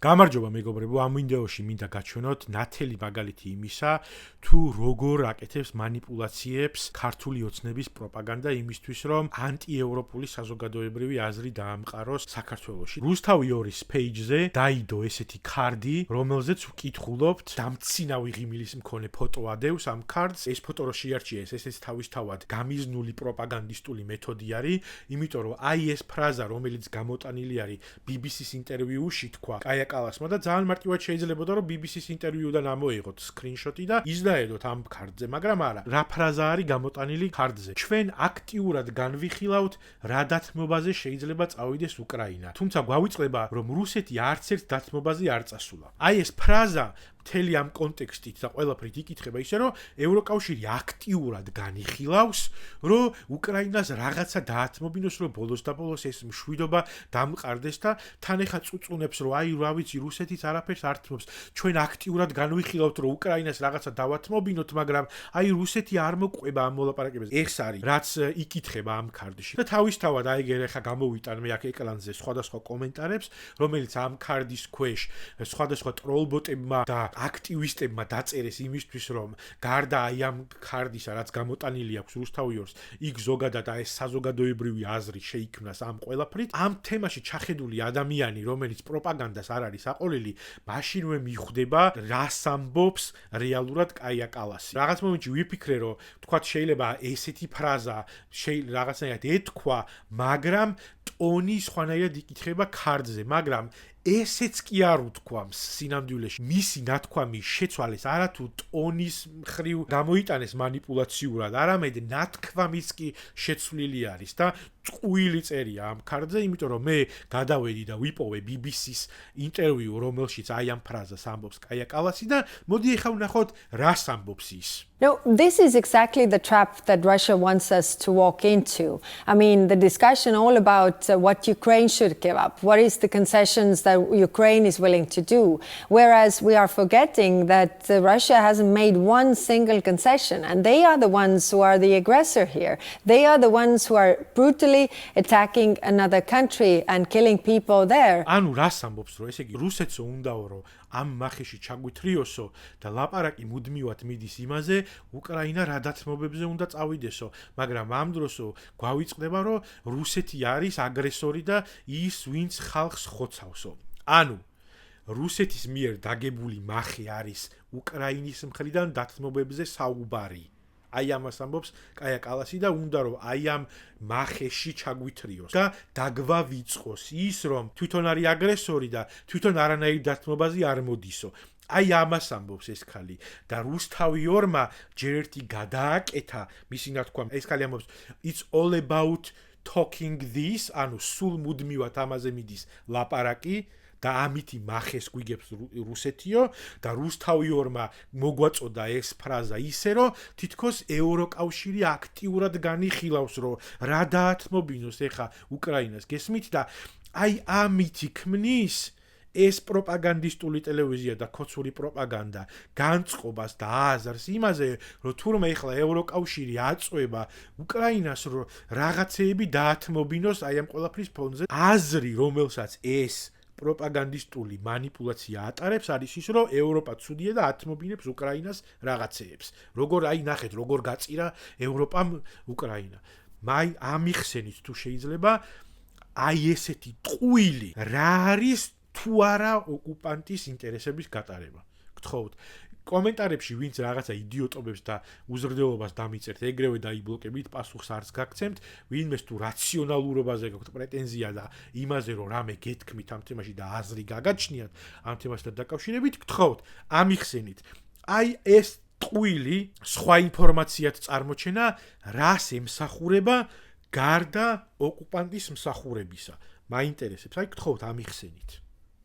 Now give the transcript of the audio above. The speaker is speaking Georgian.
გამარჯობა მეგობრებო, ამ ვიდეოში მინდა გაჩვენოთ ნათელი მაგალითი იმისა, თუ როგორ აკეთებს манипуляციებს ქართული ოცნების პროპაგანდა იმისთვის, რომ ანტიევროპული საზოგადოებრივი აზრი დაამყაროს საქართველოში. რუსთავი 2-ის page-ზე დაიდო ესეთი ქარდი, რომელზეც ვკითხულობთ დამცინავი ღიმილის მქონე ფოტო ადევს ამ ქარდს. ეს ფოტო რო შეარჩიეს, ესეც თავისთავად გამიზნული პროპაგანდისტული მეთოდი არის, იმიტომ რომ აი ეს ფრაზა, რომელიც გამოტანილი არის BBC-ის ინტერვიუში თქვა კაია კალასმა და ძალიან მარტივად შეიძლებოდა რომ BBC-ის ინტერვიუდან ამოიღოთ სკრინშოტი და იზრაედოთ ამ ქარდზე, მაგრამ არა. რა ფრაზა არის გამოტანილი ქარდზე? ჩვენ აქტიურად განვიხილავთ რა დათმობაზე შეიძლება წავიდეს უკრაინა. თუმცა გვავიწყდება რომ რუსეთი არც ერთ დათმობაზე არ წასულა. აი ეს ფრაზა მთელი ამ კონტექსტით და ყველაფრით იკითხება ისე რომ ევროკავშირი აქტიურად განიხილავს რომ უკრაინას რაღაცა დაათმობინოს რომ ბოლოს და ბოლოს ეს მშვიდობა დამყარდეს და თან ეხა წუწუნებს რომ აი რა ვიცი რუსეთიც არაფერს არ თმობს ჩვენ აქტიურად განვიხილავთ რომ უკრაინას რაღაცა დავათმობინოთ მაგრამ აი რუსეთი არ მოყვება ამ მოლაპარაკებაზე ეს არის რაც იკითხება ამ ქარდში და თავისთავად აი ეხა გამოვიტან მე აქ ეკრანზე სხვადასხვა კომენტარებს რომელიც ამ ქარდის ქვეშ სხვადასხვა ტროლბოტებმა და აქტივისტებმა დაწერეს იმისთვის რომ გარდა აი ამ ქარდისა რაც გამოტანილი აქვს რუსთავი 2-ს იქ ზოგადად ეს საზოგადოებრივი აზრი შეიქმნას ამ ყველაფრით ამ თემაში ჩახედული ადამიანი რომელიც პროპაგანდას არ არის აყოლილი მაშინვე მიხვდება რას ამბობს რეალურად კაია კალასი რაღაც მომენტში ვიფიქრე რომ თქვათ შეიძლება ესეთი ფრაზა რაღაცნაირად ეთქვა მაგრამ ტონი სხვანაირად იკითხება ქარდზე მაგრამ ესეც კი არ უთქვამს სინამდვილეში მისი ნათქვამი შეცვალეს არათუ ტონის მხრივ გამოიტანეს манипуляციურად არამედ ნათქვამიც კი შეცვლილი არის და წყვილი წერია ამ ქარდზე იმიტომ რომ მე გადავედი და ვიპოვე BBC-ის ინტერვიუ რომელშიც აი ამ ფრაზას ამბობს კაია კალასი და მოდი ეხლა ვნახოთ რას ამბობს ის No, this is exactly the trap that Russia wants us to walk into. I mean, the discussion all about what Ukraine should give up, what is the concessions that Ukraine is willing to do, whereas we are forgetting that Russia hasn't made one single concession, and they are the ones who are the aggressor here. They are the ones who are brutally attacking another country and killing people there. ანუ რას ამბობს რომ ესე იგი რუსეთს უნდაო რომ ამ მახეში ჩაგვითრიოსო და ლაპარაკი მუდმივად მიდის იმაზე უკრაინა რა დათმობებზე უნდა წავიდესო მაგრამ ამ დროსო გვავიწყდება რომ რუსეთი არის აგრესორი და ის ვინც ხალხს ხოცავსო ანუ რუსეთის მიერ დაგებული მახე არის უკრაინის მხრიდან დათმობებზე საუბარი აი ამას ამბობს კაია კალასი და უნდა რომ აი ამ მახეში ჩაგვითრიოს და დაგვავიწყოს ის რომ თვითონ არის აგრესორი და თვითონ არანაირ დათმობაზე არ მოდისო აი ამას ამბობს ეს ხალი და რუსთავი 2-მა ჯერ ერთი გადააკეთა მისი ნათქვამი ეს ხალი ამბობს it's all about talking this ანუ სულ მუდმივად ამაზე მიდის ლაპარაკი და ამითი მახეს გვიგებს რუსეთიო და რუსთავი 2-მა მოგვაწოდა ეს ფრაზა ისე რომ თითქოს ევროკავშირი აქტიურად განიხილავს რომ რა დაათმობინოს ეხა უკრაინას გესმით და აი ამითი ქმნის ეს პროპაგანდისტული ტელევიზია და ქოცური პროპაგანდა განწყობას და აზრს იმაზე რომ თურმე ეხლა ევროკავშირი აწვება უკრაინას რომ რაღაცეები დაათმობინოს აი ამ ყველაფრის ფონზე აზრი რომელსაც ეს პროპაგანდისტული манипуляცია ატარებს არის ის რომ ევროპა ცუდია და ათმობინებს უკრაინას რაღაცეებს როგორ აი ნახეთ როგორ გაწირა ევროპამ უკრაინა მაი ამიხსენით თუ შეიძლება აი ესეთი ტყუილი რა არის თუ არა ოკუპანტის ინტერესების გატარება გთხოვთ კომენტარებში ვინც რაღაცა იდიოტობებს და უზრდელობას დამიწერთ ეგრევე დაიბლოკებით პასუხს არც გაგცემთ ვინმეს თუ რაციონალურობაზე გაქვთ პრეტენზია და იმაზე რომ რამე გეთქმით ამ თემაში და აზრი გაგაჩნიათ ამ თემასთან დაკავშირებით გთხოვთ ამიხსენით აი ეს ტყუილი სხვა ინფორმაციად წარმოჩენა რას ემსახურება გარდა ოკუპანტის მსახურებისა მაინტერესებს აი გთხოვთ ამიხსენით